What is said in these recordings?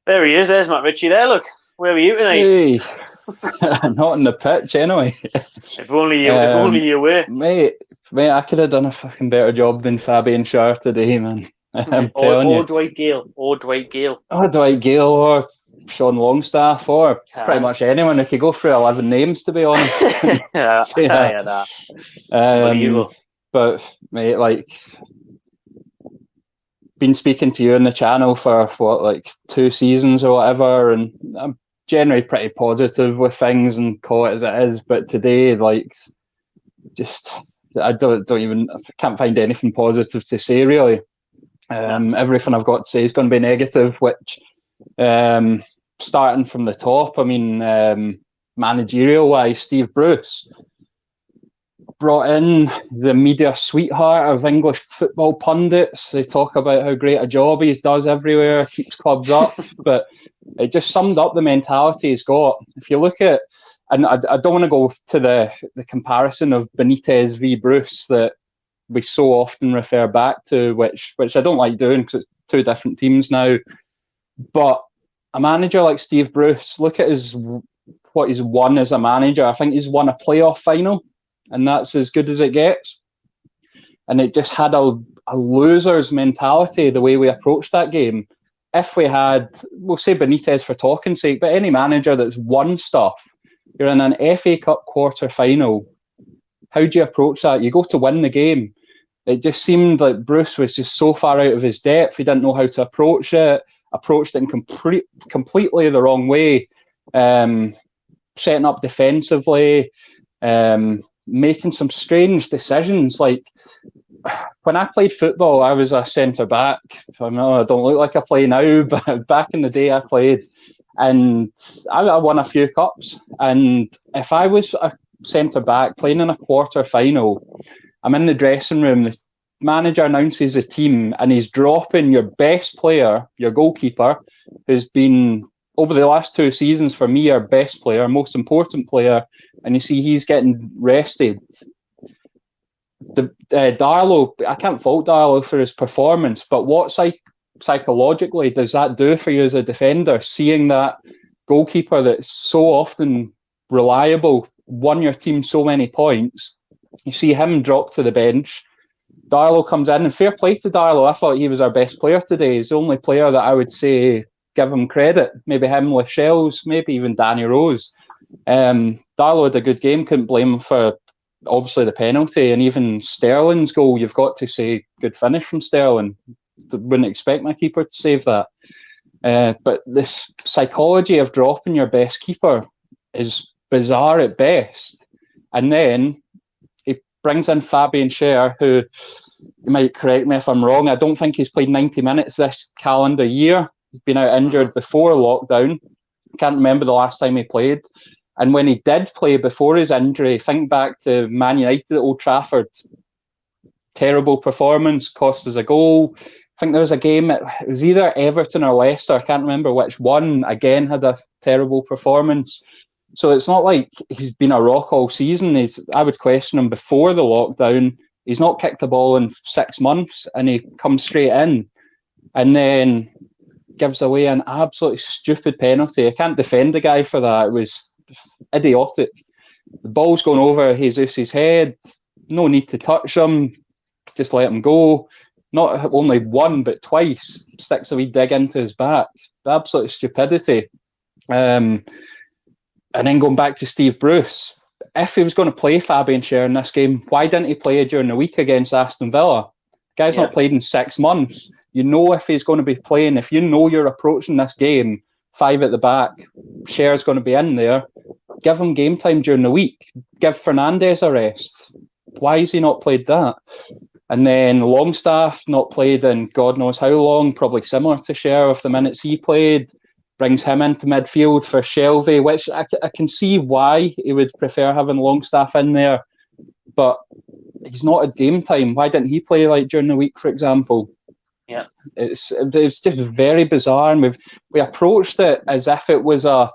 There he is. There's Matt Ritchie there. Look, where are you tonight? Hey, not on the pitch anyway. If only you were. Mate, I could have done a fucking better job than Fabian Schär today, man. I'm telling you. Dwight Gayle. Dwight Gayle. Or Dwight Gayle or Sean Longstaff or pretty much anyone. Who could go through 11 names, to be honest. But, mate, like, been speaking to you on the channel for, 2 seasons or whatever, and I'm generally pretty positive with things and call it as it is. But today, like, just... I can't find anything positive to say, really. Everything I've got to say is going to be negative, which, starting from the top, I mean, managerial-wise, Steve Bruce brought in the media sweetheart of English football pundits. They talk about how great a job he does everywhere, keeps clubs up, but it just summed up the mentality he's got. If you look at, and I don't want to go to the comparison of Benitez v Bruce that we so often refer back to, which I don't like doing because it's 2 different teams now. But a manager like Steve Bruce, look at what he's won as a manager. I think he's won a playoff final, and that's as good as it gets. And it just had a loser's mentality, the way we approached that game. If we had, we'll say Benitez for talking's sake, but any manager that's won stuff, you're in an FA Cup quarter final. How do you approach that? You go to win the game. It just seemed like Bruce was just so far out of his depth. He didn't know how to approached it in completely the wrong way. Setting up defensively, making some strange decisions. Like, when I played football, I was a centre-back. I know I don't look like I play now, but back in the day I played. And I won a few cups. And if I was a centre-back playing in a quarter-final, I'm in the dressing room, the manager announces the team, and he's dropping your best player, your goalkeeper, who's been, over the last 2 seasons, for me, our best player, most important player, and you see he's getting rested. The Darlow, I can't fault Darlow for his performance, but what psychologically does that do for you as a defender, seeing that goalkeeper that's so often reliable, won your team so many points? You see him drop to the bench. Darlow comes in, and fair play to Darlow. I thought he was our best player today. He's the only player that I would say give him credit. Maybe him, Lascelles, maybe even Danny Rose. Darlow had a good game. Couldn't blame him for obviously the penalty, and even Sterling's goal. You've got to say good finish from Sterling. Wouldn't expect my keeper to save that. But this psychology of dropping your best keeper is bizarre at best. And then he brings in Fabian Schär, who, you might correct me if I'm wrong, I don't think he's played 90 minutes this calendar year. He's been out injured before lockdown. Can't remember the last time he played. And when he did play before his injury, think back to Man United at Old Trafford. Terrible performance, cost us a goal. I think there was a game, it was either Everton or Leicester, I can't remember which one, again had a terrible performance. So it's not like he's been a rock all season. I would question him before the lockdown. He's not kicked a ball in 6 months, and he comes straight in and then gives away an absolutely stupid penalty. I can't defend the guy for that. It was idiotic. The ball's going over Jesus' head. No need to touch him. Just let him go. Not only one, but twice. Sticks a wee dig into his back. Absolute stupidity. And then going back to Steve Bruce, if he was going to play Fabian Schär in this game, why didn't he play during the week against Aston Villa? Guy's not played in 6 months. You know if he's going to be playing, if you know you're approaching this game, 5 at the back, Scher's going to be in there, give him game time during the week. Give Fernandes a rest. Why has he not played that? And then Longstaff, not played in God knows how long, probably similar to Schär with the minutes he played. Brings him into midfield for Shelvey, which I can see why he would prefer having Longstaff in there. But he's not at game time. Why didn't he play like during the week, for example? Yeah, it's just very bizarre, and we approached it as if it was a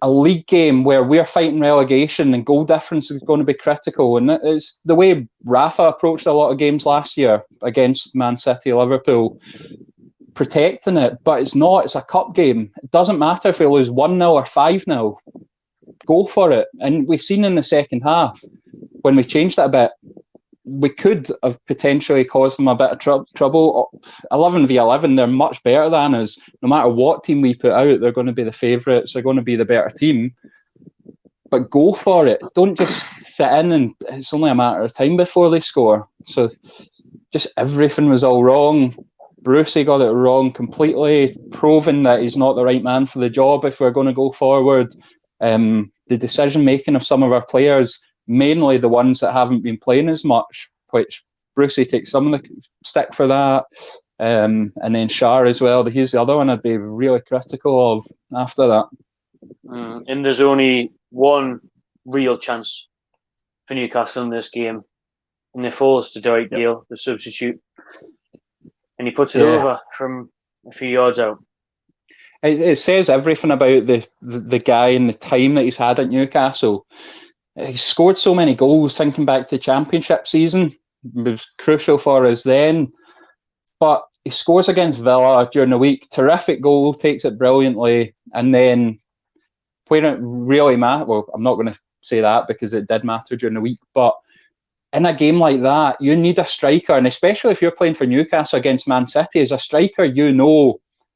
league game where we're fighting relegation and goal difference is going to be critical. And it's the way Rafa approached a lot of games last year against Man City, Liverpool. protecting it, but it's not. It's a cup game. It doesn't matter if we lose 1-0 or 5-0. Go for it. And we've seen in the second half, when we changed it a bit, we could have potentially caused them a bit of trouble. 11v11, they're much better than us. No matter what team we put out, they're going to be the favourites. They're going to be the better team. But go for it. Don't just sit in and it's only a matter of time before they score. So just everything was all wrong. Brucey got it wrong completely, proving that he's not the right man for the job if we're going to go forward. The decision-making of some of our players, mainly the ones that haven't been playing as much, which Brucey takes some of the stick for that. And then Shar as well. He's the other one I'd be really critical of after that. And there's only one real chance for Newcastle in this game, and they falls to Dwight Gayle, the substitute, and he puts it over from a few yards out. It says everything about the guy and the time that he's had at Newcastle. He scored so many goals. Thinking back to Championship season, it was crucial for us then. But he scores against Villa during the week. Terrific goal, takes it brilliantly, and then when it really matters, well, I'm not going to say that because it did matter during the week, but in a game like that, you need a striker, and especially if you're playing for Newcastle against Man City, as a striker,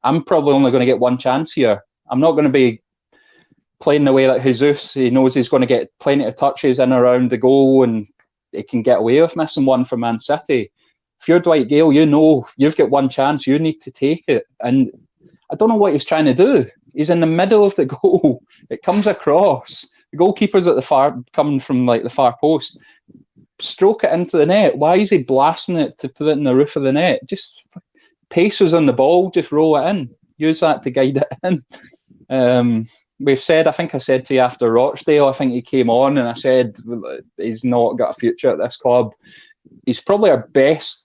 I'm probably only going to get one chance here. I'm not going to be playing the way that Jesus, he knows he's going to get plenty of touches in around the goal and he can get away with missing one for Man City. If you're Dwight Gayle, you've got one chance, you need to take it. And I don't know what he's trying to do. He's in the middle of the goal. It comes across. The goalkeeper's at the coming from like the far post. Stroke it into the net. Why is he blasting it to put it in the roof of the net? Just paces on the ball, just roll it in. Use that to guide it in. I think I said to you after Rochdale, I think he came on and I said he's not got a future at this club. He's probably our best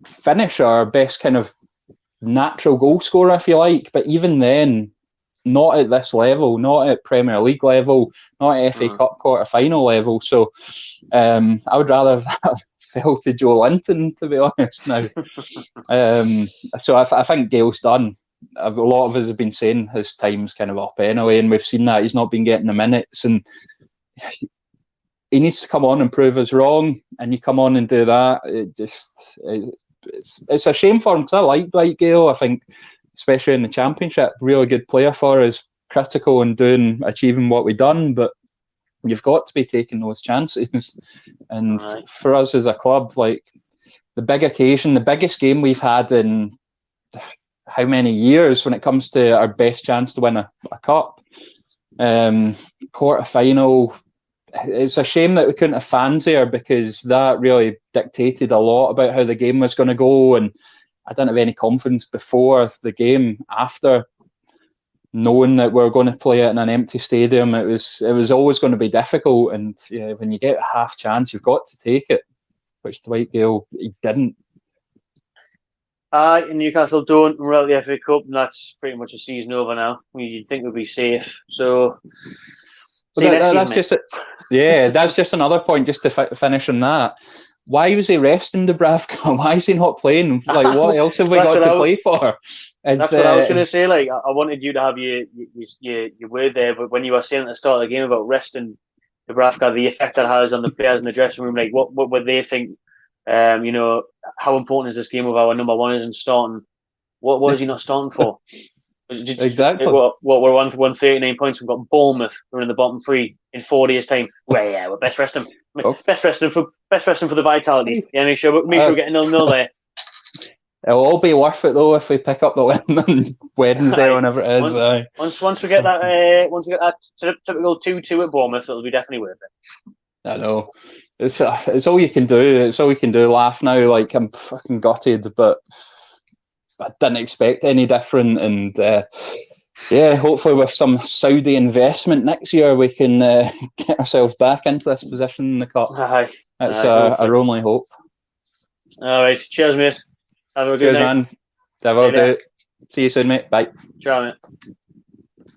finisher, our best kind of natural goal scorer, if you like, but even then, not at this level, not at Premier League level, not at FA Cup quarter-final level. So I would rather have fell to Joe Linton, to be honest, now. So I think Gale's done. A lot of us have been saying his time's kind of up anyway, and we've seen that he's not been getting the minutes, and he needs to come on and prove us wrong, and you come on and do that. It's a shame for him because I like Dwight Gayle. I think, especially in the Championship, really good player for us, critical in achieving what we've done, but you've got to be taking those chances. And for us as a club, like the big occasion, the biggest game we've had in how many years when it comes to our best chance to win a cup, quarter-final, it's a shame that we couldn't have fans there because that really dictated a lot about how the game was going to go, and I didn't have any confidence before the game. After knowing that we're going to play it in an empty stadium, it was always going to be difficult, and when you get a half chance, you've got to take it, which Dwight Gayle, he didn't. In Newcastle don't run the FA Cup, and that's pretty much a season over now. You'd think we'd be safe, so... that's just another point, just to finish on that. Why was he resting Dubravka? Why is he not playing? Like, what else have we got to play for? That's what I was going to say. Like, I wanted you to have your word there, but when you were saying at the start of the game about resting Dubravka, the effect that has on the players in the dressing room, like, what would they think? How important is this game with our number one isn't starting? What is he not starting for? Exactly. We're on 139 points. We've got Bournemouth. We're in the bottom three in 4 days' time. We're best rest him. Best rest him for the vitality. Yeah, make sure we get a 0-0 there. It'll all be worth it though if we pick up the win on Wednesday, whenever it is. Once we get that typical 2-2 at Bournemouth, it'll be definitely worth it. I know. It's all you can do. It's all we can do. Laugh now. Like, I'm fucking gutted, but I didn't expect any different. And hopefully with some Saudi investment next year, we can get ourselves back into this position in the cup. That's our only hope. All right. Cheers, mate. Have a good night. Man. Have a good day. See you soon, mate. Bye. Ciao, mate.